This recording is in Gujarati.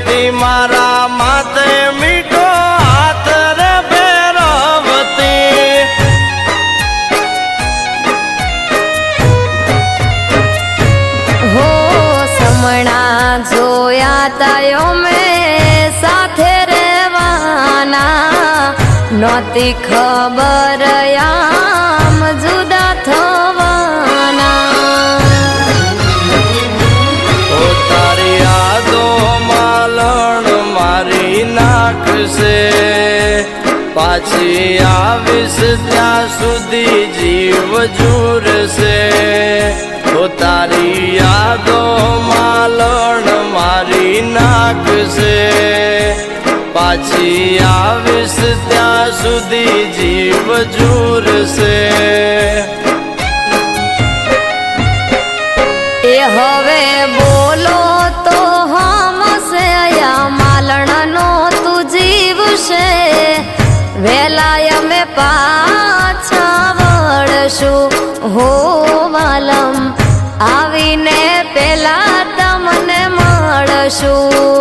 તી મારા માથે મીઠો હાથ રે ભેરવતી હો સમણા જોયા તાયો મેં સાથે રહેવાના નહોતી ખબર આમ જુદા થવાના તો તારી યાદો માલણ મારી નાખશે પાછી આવીશ ત્યાં સુધી જીવ જુરશે તો તારી યાદો માલણ મારી નાખશે પાછી આવીશ ત્યાં સુધી જીવ જુરશે એ હવે બોલો તો હમશે યા માલણનો તું જીવશે વેલા અમે પાછા વળશું હો વાલમ આવીને પેલા તમને મળશું